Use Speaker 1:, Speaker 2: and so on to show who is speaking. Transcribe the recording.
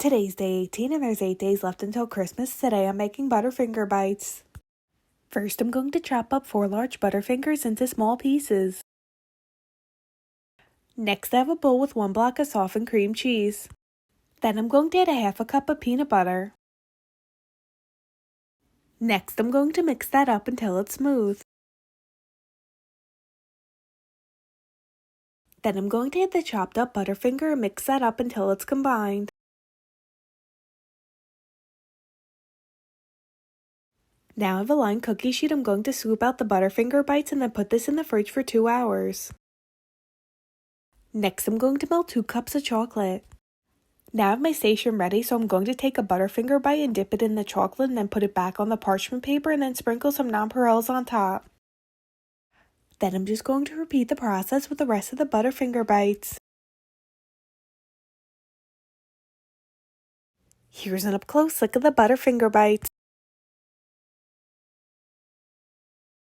Speaker 1: Today's day 18 and there's 8 days left until Christmas. Today I'm making Butterfinger Bites. First I'm going to chop up 4 large Butterfingers into small pieces. Next I have a bowl with 1 block of softened cream cheese. Then I'm going to add a half a cup of peanut butter. Next I'm going to mix that up until it's smooth. Then I'm going to add the chopped up Butterfinger and mix that up until it's combined. Now I have a lined cookie sheet. I'm going to scoop out the Butterfinger Bites and then put this in the fridge for 2 hours. Next I'm going to melt 2 cups of chocolate. Now I have my station ready, so I'm going to take a Butterfinger bite and dip it in the chocolate and then put it back on the parchment paper and then sprinkle some nonpareils on top. Then I'm just going to repeat the process with the rest of the Butterfinger Bites. Here's an up close look at the Butterfinger Bites.